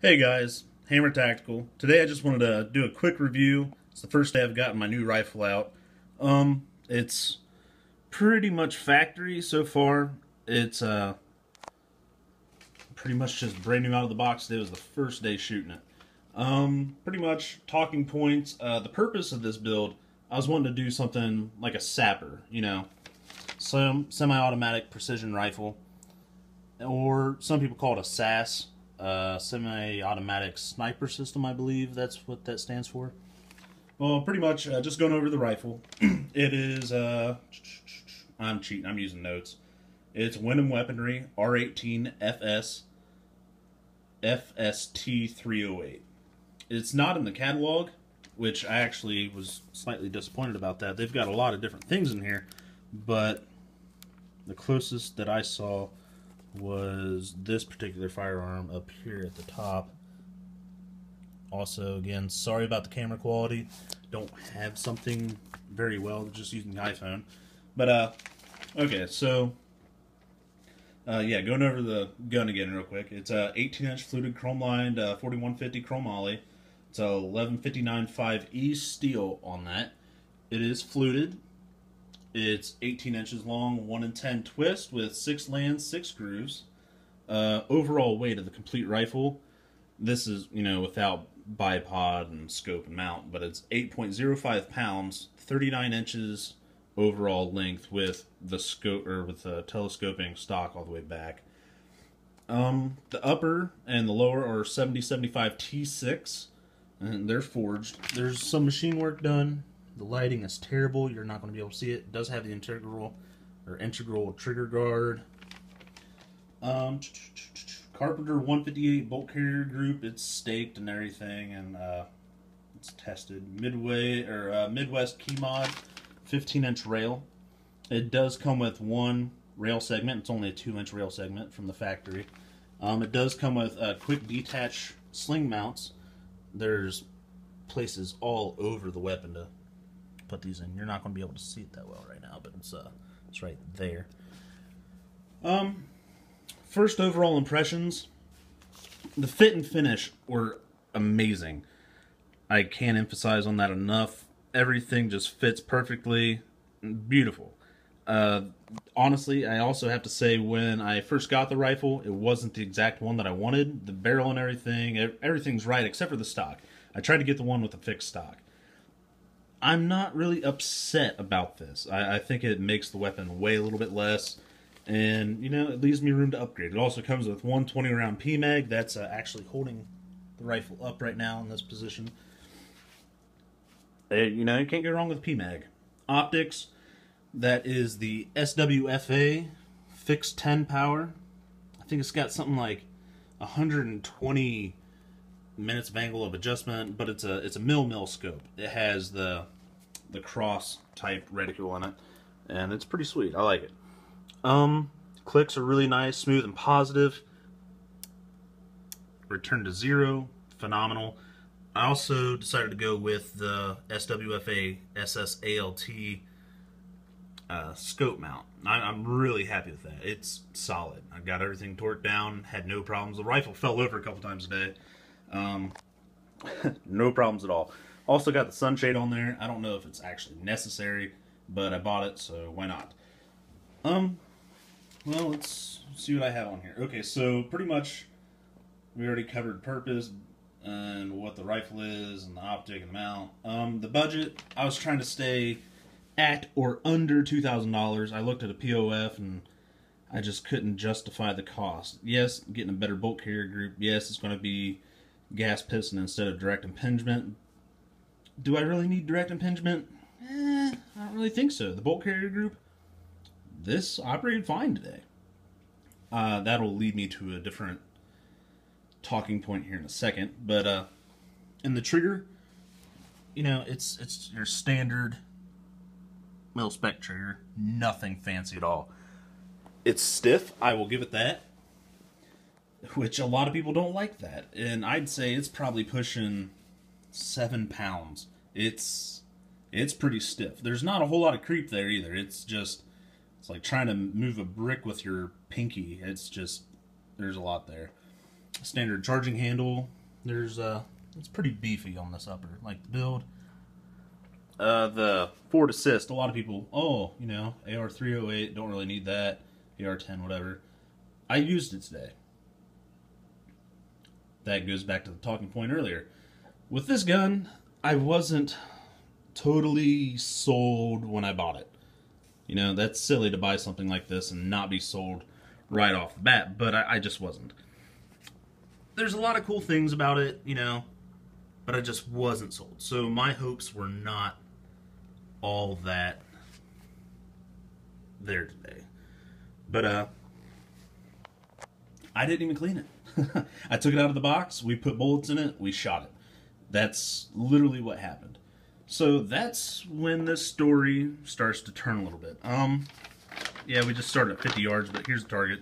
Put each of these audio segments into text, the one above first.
Hey guys, Hammer Tactical. Today I just wanted to do a quick review. It's the first day I've gotten my new rifle out. It's pretty much factory so far. It's pretty much just brand new out of the box. Today was the first day shooting it. Pretty much talking points. The purpose of this build, I was wanting to do something like a sapper, you know, some semi-automatic precision rifle, or some people call it a SAS. Semi-automatic sniper system, I believe that's what that stands for. Well, pretty much just going over the rifle. It is, I'm cheating, I'm using notes. It's Windham Weaponry R18FSFST-308. It's not in the catalog, which I actually was slightly disappointed about that. They've got a lot of different things in here, but the closest that I saw was this particular firearm up here at the top. Also, again, sorry about the camera quality. Don't have something very well, just using the iPhone. But, okay, so, yeah, going over the gun again real quick. It's a 18-inch fluted chrome-lined 4150 chromoly. It's a 1159.5E steel on that. It is fluted. It's 18 inches long, 1 in 10 twist with 6 lands, 6 grooves. Overall weight of the complete rifle, this is, you know, without bipod and scope and mount, but it's 8.05 pounds, 39 inches overall length with the scope, or with the telescoping stock all the way back. The upper and the lower are 7075 T6, and they're forged. There's some machine work done. The lighting is terrible. You're not going to be able to see it. It does have the integral trigger guard. Carpenter 158 bolt carrier group. It's staked and everything, and it's tested. Midwest key mod, 15-inch rail. It does come with one rail segment. It's only a 2-inch rail segment from the factory. It does come with quick detach sling mounts. There's places all over the weapon to put these in. You're not going to be able to see it that well right now, but it's right there. First overall impressions, the fit and finish were amazing. I can't emphasize on that enough. Everything just fits perfectly. Beautiful. Honestly, I also have to say, when I first got the rifle, it wasn't the exact one that I wanted. The barrel and everything's right except for the stock. I tried to get the one with the fixed stock. I'm not really upset about this. I think it makes the weapon weigh a little bit less, and, you know, it leaves me room to upgrade. It also comes with one 20-round PMag. That's actually holding the rifle up right now in this position. You know, you can't go wrong with PMag. Optics, that is the SWFA fixed 10 power. I think it's got something like 120 minutes of angle of adjustment, but it's a mil scope. It has the cross type reticule in it, and it's pretty sweet. I like it. Clicks are really nice, smooth and positive. Return to zero, phenomenal. I also decided to go with the SWFA SSALT scope mount. I'm really happy with that. It's solid. I got everything torqued down, had no problems. The rifle fell over a couple times a day. No problems at all. Also got the sunshade on there. I don't know if it's actually necessary, but I bought it, so why not? Well, let's see what I have on here. Okay, so pretty much we already covered purpose and what the rifle is and the optic and the mount. The budget, I was trying to stay at or under $2,000. I looked at a POF and I just couldn't justify the cost. Yes, getting a better bolt carrier group. Yes, it's going to be gas piston instead of direct impingement. Do I really need direct impingement? I don't really think so. The bolt carrier group, this operated fine today. That'll lead me to a different talking point here in a second. But in the trigger, you know, it's your standard mil-spec trigger. Nothing fancy at all. It's stiff, I will give it that, which a lot of people don't like that. And I'd say it's probably pushing 7 pounds. It's pretty stiff. There's not a whole lot of creep there either. It's like trying to move a brick with your pinky. It's just, there's a lot there. standard charging handle. There's it's pretty beefy on this upper, like the build. The forward assist, a lot of people, oh, you know, AR308, don't really need that, AR10, whatever. I used it today. That goes back to the talking point earlier. With this gun, I wasn't totally sold when I bought it. You know, that's silly to buy something like this and not be sold right off the bat, but I just wasn't. There's a lot of cool things about it, you know, but I just wasn't sold. So my hopes were not all that there today. But I didn't even clean it. I took it out of the box, we put bullets in it, we shot it. That's literally what happened. So that's when this story starts to turn a little bit. Yeah, we just started at 50 yards, but here's the target.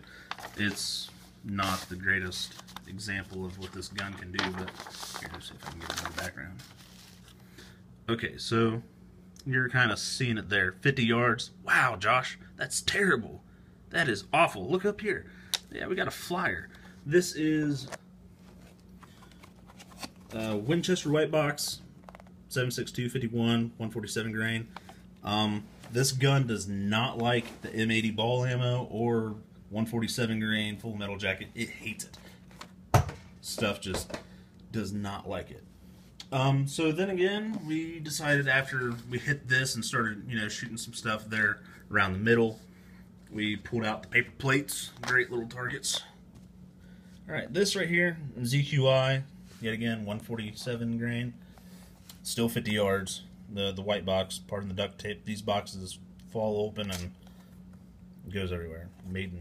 It's not the greatest example of what this gun can do, but here, let's see if I can get it in the background. Okay, so you're kind of seeing it there. 50 yards. Wow, Josh, that's terrible. That is awful. Look up here. Yeah, we got a flyer. This is Winchester White Box, 7.62, 51, 147 grain. This gun does not like the M80 ball ammo or 147 grain full metal jacket. It hates it. Stuff just does not like it. So then again, we decided after we hit this and started, you know, shooting some stuff there around the middle, we pulled out the paper plates. Great little targets. Alright, this right here, ZQI, yet again, 147 grain. Still 50 yards. The white box, pardon the duct tape, these boxes fall open and it goes everywhere. Made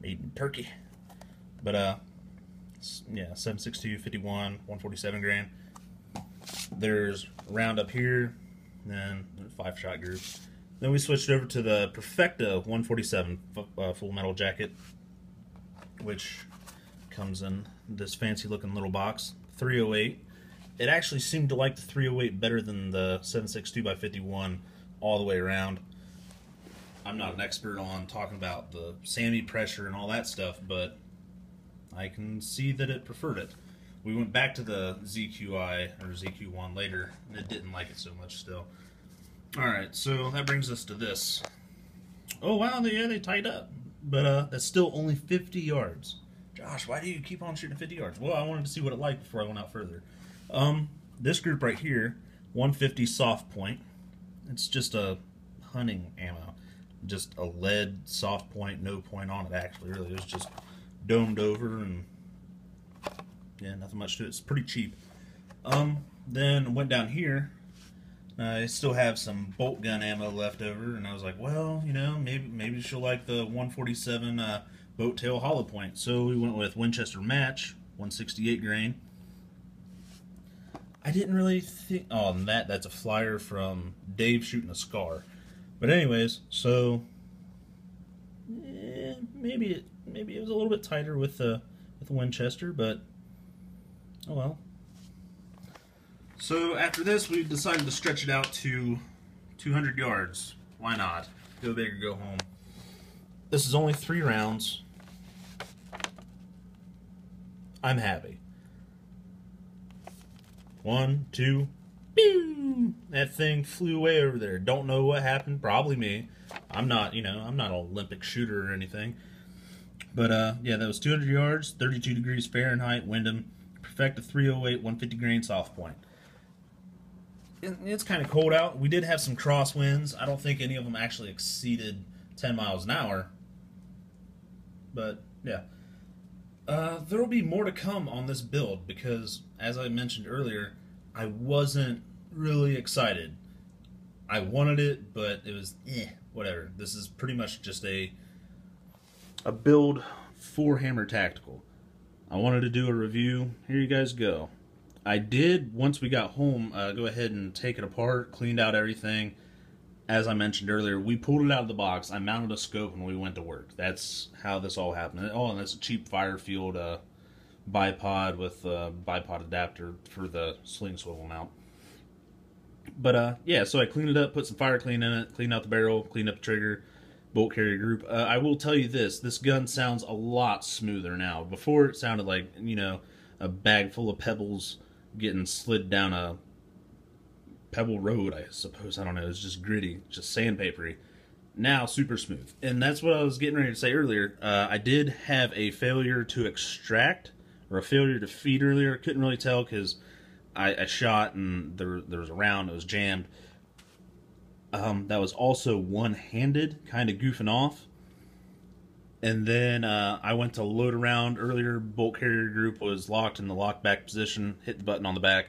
in Turkey. But yeah, 7.62, 51, 147 grain. There's a round up here, and 5-shot group. Then we switched over to the Perfecta 147 full metal jacket, which comes in this fancy looking little box. 308. It actually seemed to like the 308 better than the 7.62x51 all the way around. I'm not an expert on talking about the SAMI pressure and all that stuff, but I can see that it preferred it. We went back to the ZQI, or ZQ1 later, and it didn't like it so much still. Alright, so that brings us to this. Oh wow, yeah, they tied up. But that's still only 50 yards. Josh, why do you keep on shooting 50 yards? Well, I wanted to see what it liked before I went out further. This group right here, 150 soft point. It's just a hunting ammo. Just a lead soft point, no point on it actually, really. It was just domed over and yeah, nothing much to it. It's pretty cheap. Then went down here. I still have some bolt gun ammo left over, and I was like, well, you know, maybe she'll like the 147 boat tail hollow point. So we went with Winchester Match, 168 grain. I didn't really think, oh, and that's a flyer from Dave shooting a Scar. But anyways, so maybe it was a little bit tighter with the Winchester, but oh well. So after this, we decided to stretch it out to 200 yards. Why not? Go big or go home. This is only 3 rounds. I'm happy. 1, 2, pew! That thing flew away over there. Don't know what happened. Probably me. I'm not, you know, I'm not an Olympic shooter or anything. But yeah, that was 200 yards, 32 degrees Fahrenheit, Windham, Perfecta 308, 150 grain soft point. It's kind of cold out. We did have some crosswinds. I don't think any of them actually exceeded 10 miles an hour. But yeah. There will be more to come on this build because, as I mentioned earlier, I wasn't really excited. I wanted it, but it was whatever. This is pretty much just a build for Hammer Tactical. I wanted to do a review. Here you guys go. I did, once we got home, go ahead and take it apart, cleaned out everything. As I mentioned earlier, we pulled it out of the box. I mounted a scope and we went to work. That's how this all happened. Oh, and that's a cheap Firefield bipod with a bipod adapter for the sling swivel mount. But yeah, so I cleaned it up, put some fire clean in it, cleaned out the barrel, cleaned up the trigger, bolt carrier group. I will tell you this gun sounds a lot smoother now. Before it sounded like, you know, a bag full of pebbles getting slid down a pebble road, I suppose. I don't know. It's just gritty, just sandpapery. Now, super smooth. And that's what I was getting ready to say earlier. I did have a failure to extract, or a failure to feed earlier. Couldn't really tell because I shot and there was a round that was jammed. That was also one-handed, kind of goofing off. And then I went to load around earlier. Bolt carrier group was locked in the locked back position. Hit the button on the back,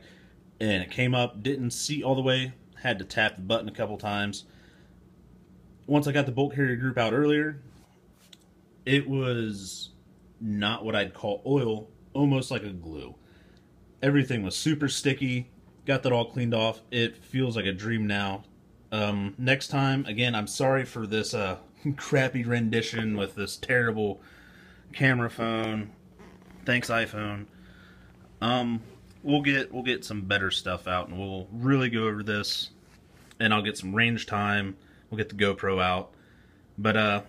and it came up. Didn't see all the way. Had to tap the button a couple times. Once I got the bolt carrier group out earlier, it was not what I'd call oil. Almost like a glue. Everything was super sticky. Got that all cleaned off. It feels like a dream now. Next time, again, I'm sorry for this crappy rendition with this terrible camera phone. Thanks, iPhone. We'll get some better stuff out, and we'll really go over this, and I'll get some range time. We'll get the GoPro out. But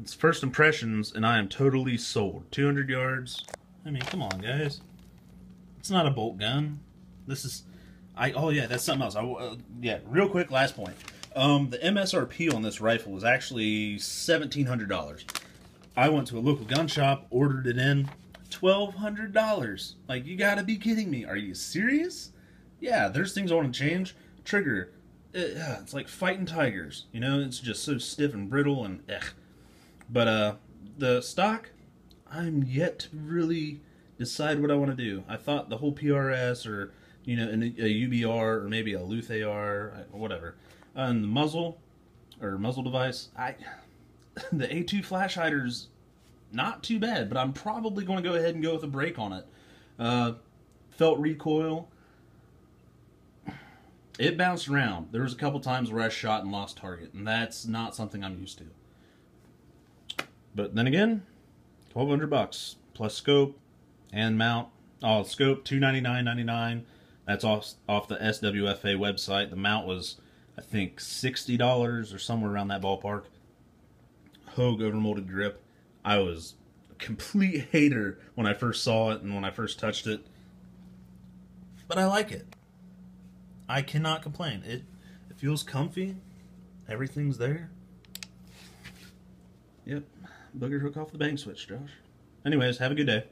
it's first impressions, and I am totally sold. 200 yards. I mean, come on, guys. It's not a bolt gun. This is... oh yeah, that's something else. Yeah, real quick, last point. The MSRP on this rifle is actually $1,700. I went to a local gun shop, ordered it in, $1,200. Like, you gotta be kidding me. Are you serious? Yeah, there's things I want to change. Trigger, it's like fighting tigers. You know, it's just so stiff and brittle and But the stock, I'm yet to really decide what I want to do. I thought the whole PRS or, you know, a UBR or maybe a Luth AR, whatever. And the muzzle, or muzzle device, the A2 flash hider's not too bad, but I'm probably going to go ahead and go with a break on it. Felt recoil. It bounced around. There was a couple times where I shot and lost target, and that's not something I'm used to. But then again, $1,200 plus scope and mount. Oh, scope $299.99. That's off the SWFA website. The mount was, I think, $60 or somewhere around that ballpark. Hogue overmolded grip. I was a complete hater when I first saw it and when I first touched it. But I like it. I cannot complain. It feels comfy. Everything's there. Yep. Booger hook off the bang switch, Josh. Anyways, have a good day.